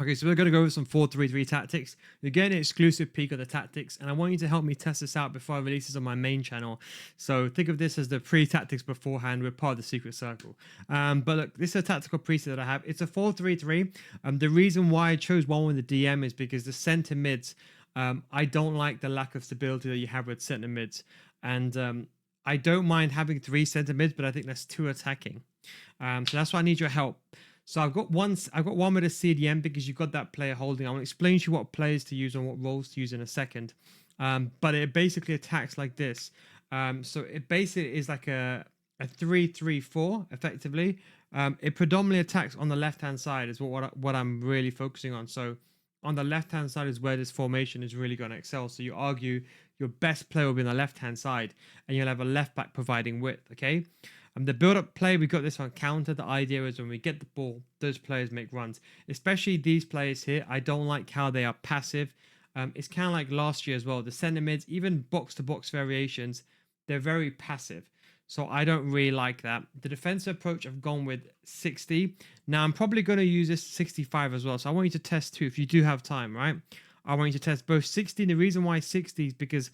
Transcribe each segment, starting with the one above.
Okay, so we're going to go over some 4-3-3 tactics. You're getting an exclusive peek of the tactics, and I want you to help me test this out before I release this on my main channel. So think of this as the pre-tactics beforehand. We're part of the secret circle. But look, this is a tactical preset that I have. It's a 4-3-3. The reason why I chose one with the DM is because the center mids, I don't like the lack of stability that you have with center mids. And I don't mind having 3 center mids, but I think that's too attacking. So that's why I need your help. So I've got one with a CDM because you've got that player holding. I want to explain to you what players to use and what roles to use in a second. But it basically attacks like this. So it basically is like a 3-3-4 effectively. It predominantly attacks on the left hand side is what I'm really focusing on. So on the left hand side is where this formation is really going to excel. So you argue your best player will be on the left hand side, and you'll have a left back providing width. Okay. The build-up play, we got this on counter. The idea is when we get the ball, those players make runs. Especially these players here. I don't like how they are passive. It's kind of like last year as well. The centre mids, even box-to-box variations, they're very passive. So I don't really like that. The defensive approach, I've gone with 60. Now, I'm probably going to use this 65 as well. So I want you to test too, if you do have time, right? I want you to test both 60. The reason why 60 is because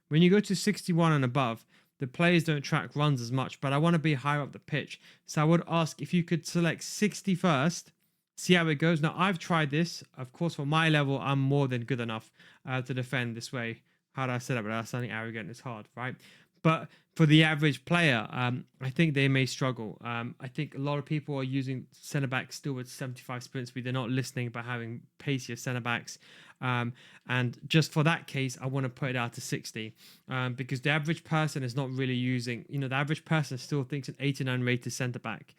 when you go to 61 and above, the players don't track runs as much, but I want to be higher up the pitch. So I would ask if you could select 60 first, see how it goes. Now, I've tried this. Of course, for my level, I'm more than good enough to defend this way. How do I say that without sounding arrogant? It's hard, right? But for the average player, I think they may struggle. I think a lot of people are using centre backs still with 75 sprint speed. They're not listening by having pacier centre backs. And just for that case, I want to put it out to 60 because the average person is not really using, the average person still thinks an 89 rated centre back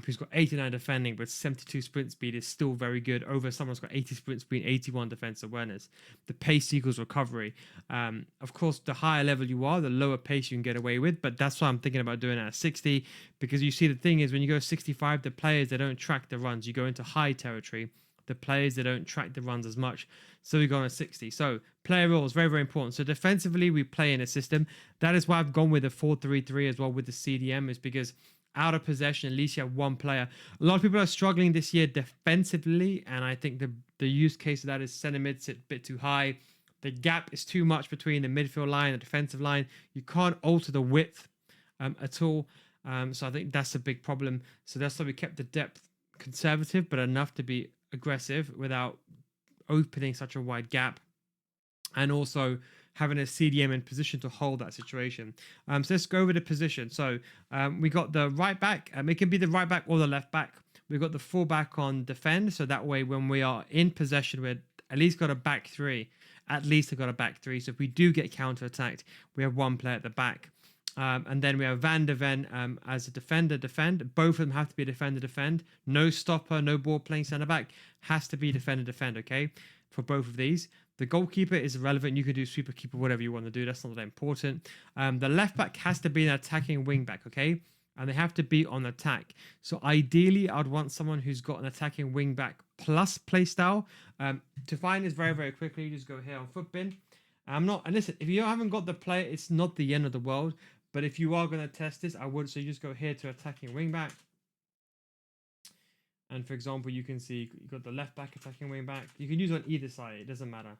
who's got 89 defending but 72 sprint speed is still very good over someone who's got 80 sprint speed, 81 defense awareness. The pace equals recovery. Of course, the higher level you are, the lower pace you can get away with, but that's why I'm thinking about doing it at 60 because you see the thing is when you go 65, the players, they don't track the runs. You go into high territory. The players, they don't track the runs as much. So we go on a 60. So player roles, very, very important. So defensively, we play in a system. That is why I've gone with a 4-3-3 as well with the CDM is because out of possession, at least you have one player. A lot of people are struggling this year defensively, and I think the use case of that is center mid sit a bit too high. The gap is too much between the midfield line and the defensive line. You can't alter the width at all. So I think that's a big problem. So that's why we kept the depth conservative, but enough to be aggressive without opening such a wide gap, and also having a CDM in position to hold that situation. So let's go over the position. So we got the right back. It can be the right back or the left back. We've got the fullback on defend. So that way, when we are in possession, we're at least got a back three. At least I've got a back three. So if we do get counter-attacked, we have one player at the back. And then we have Van de Ven as a defend. Both of them have to be defend. No stopper, no ball playing centre back. Has to be defend, okay? For both of these. The goalkeeper is irrelevant. You can do sweeper keeper, whatever you want to do. That's not that important. The left back has to be an attacking wing back, okay? And they have to be on attack. So ideally, I'd want someone who's got an attacking wing back plus play style. To find this very, very quickly, you just go here on Footbin. And listen, if you haven't got the player, it's not the end of the world. But if you are going to test this, I would. So you just go here to attacking wingback. And for example, you can see you've got the left back attacking wingback. You can use on either side. It doesn't matter.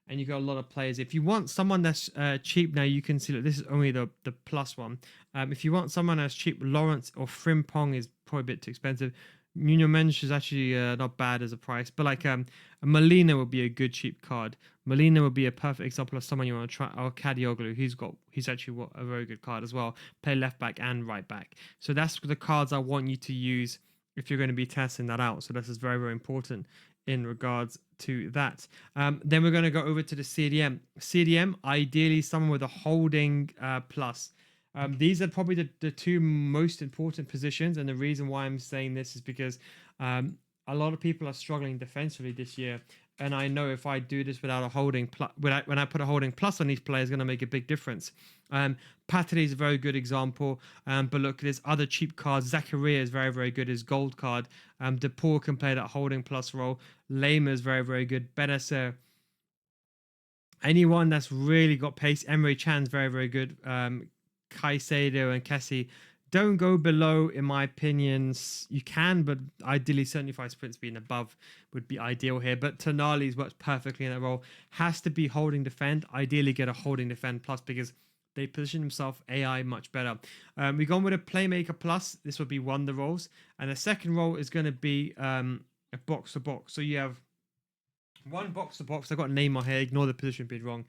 And you got a lot of players. If you want someone that's cheap, now you can see that this is only the plus one. If you want someone that's cheap, Lawrence or Frimpong is probably a bit too expensive. Nuno Mendes is actually not bad as a price, but like a Molina would be a good cheap card. Molina would be a perfect example of someone you want to try. Or Kadioglu, he's actually a very good card as well. Play left back and right back. So that's the cards I want you to use if you're going to be testing that out. So this is very, very important in regards to that. Then we're going to go over to the CDM. CDM, ideally someone with a holding plus. These are probably the two most important positions, and the reason why I'm saying this is because a lot of people are struggling defensively this year, and I know if I do this without a holding when I put a holding plus on these players, it's going to make a big difference. Patry is a very good example, but look, there's other cheap cards. Zakaria is very, very good. His gold card. DePaul can play that holding plus role. Lema is very, very good. Benacer. Anyone that's really got pace. Emre Chan's very, very good. Caicedo and Kessie Don't go below, in my opinions. You can, but ideally 75 sprint speed and above would be ideal here. But Tonali's works perfectly in that role. Has to be holding defend. Ideally get a holding defend plus, because they position himself AI much better. We've gone with a playmaker plus. This would be one of the roles. And the second role is going to be a box to box. So you have one box to box. I got Neymar here. Ignore the position being wrong.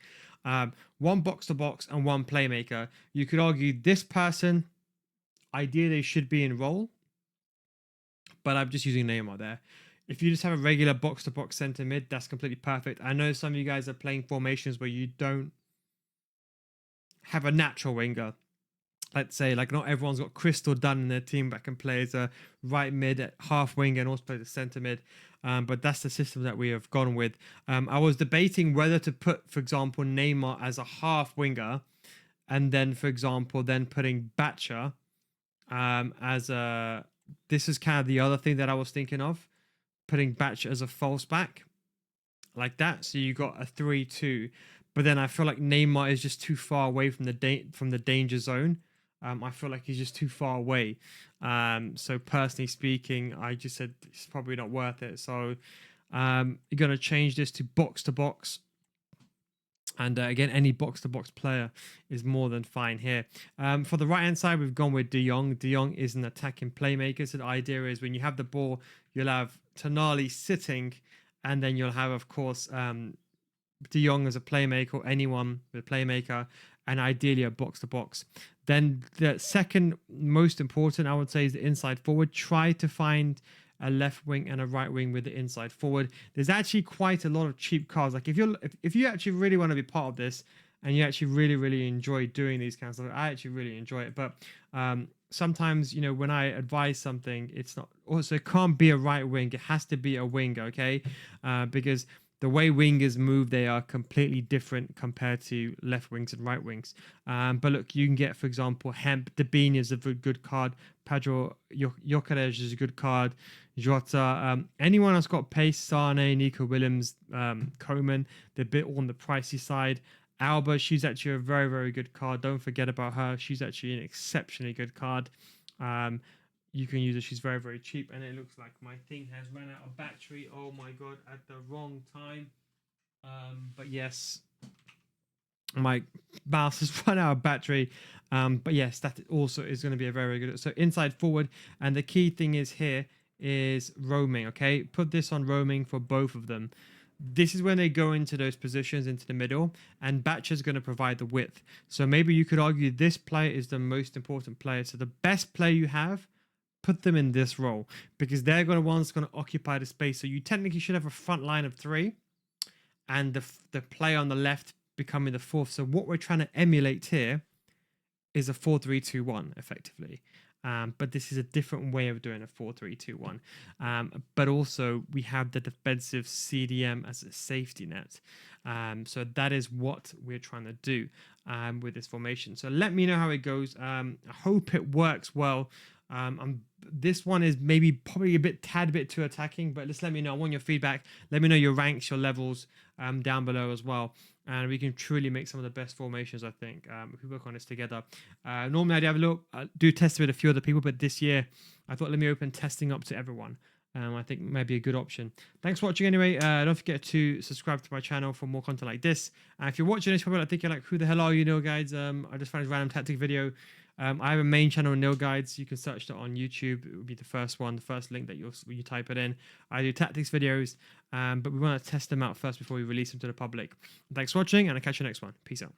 One box to box and one playmaker. You could argue this person, ideally, should be in role, but I'm just using Neymar there. If you just have a regular box to box center mid, that's completely perfect. I know some of you guys are playing formations where you don't have a natural winger. Let's say, like, not everyone's got Crystal Dunn in their team that can play as a right mid at half winger and also play the center mid. But that's the system that we have gone with. I was debating whether to put, for example, Neymar as a half winger, and then, for example, then putting Batcher as a. This is kind of the other thing that I was thinking of, putting Batcher as a false back, like that. So you got a 3-2, but then I feel like Neymar is just too far away from the danger zone. I feel like he's just too far away. So personally speaking, I just said it's probably not worth it. So you're gonna change this to box. And again, any box-to-box player is more than fine here. For the right-hand side, we've gone with De Jong. De Jong is an attacking playmaker. So the idea is when you have the ball, you'll have Tonali sitting, and then you'll have, of course, De Jong as a playmaker, or anyone with a playmaker, and ideally a box-to-box. Then the second most important, I would say, is the inside forward. Try to find a left wing and a right wing with the inside forward. There's actually quite a lot of cheap cards. Like if you actually really want to be part of this and you actually really enjoy doing these kinds of stuff, I actually really enjoy it. But sometimes, you know, when I advise something, it's not also, it can't be a right wing. It has to be a wing, okay? Because the way wingers move, they are completely different compared to left wings and right wings. But look, you can get, for example, Hemp. Dabini is a good card. Pedro Jokeres is a good card. Jota. Anyone that's got pace, Sane, Nico Williams, Coman, they're a bit on the pricey side. Alba, she's actually a very good card. Don't forget about her. She's actually an exceptionally good card. You can use her. She's very cheap. And it looks like my thing has run out of battery. Oh my god, at the wrong time. But yes, my mouse has run out of battery. But yes, that also is going to be a very good. So inside forward, and the key thing is here is roaming. Okay, put this on roaming for both of them. This is when they go into those positions into the middle, and Batcher's going to provide the width. So maybe you could argue this player is the most important player. So the best player you have, put them in this role, because they're going to one's going to occupy the space. So you technically should have a front line of 3, and the player on the left becoming the fourth. So what we're trying to emulate here is a 4-3-2-1 effectively. But this is a different way of doing a 4-3-2-1. But also we have the defensive CDM as a safety net. So that is what we're trying to do with this formation. So let me know how it goes. I hope it works well. This one is probably a tad bit too attacking, but just let me know. I want your feedback. Let me know your ranks, your levels down below as well. And we can truly make some of the best formations, I think, if we work on this together. Normally, I'd have a look, do test with a few other people, but this year, I thought let me open testing up to everyone. I think might be a good option. Thanks for watching anyway. Don't forget to subscribe to my channel for more content like this. If you're watching this, probably thinking like, who the hell are you, NealGuides? I just found this random tactic video. I have a main channel, NealGuides. You can search that on YouTube. It would be the first one, the first link that you type it in. I do tactics videos, but we want to test them out first before we release them to the public. Thanks for watching, and I'll catch you next one. Peace out.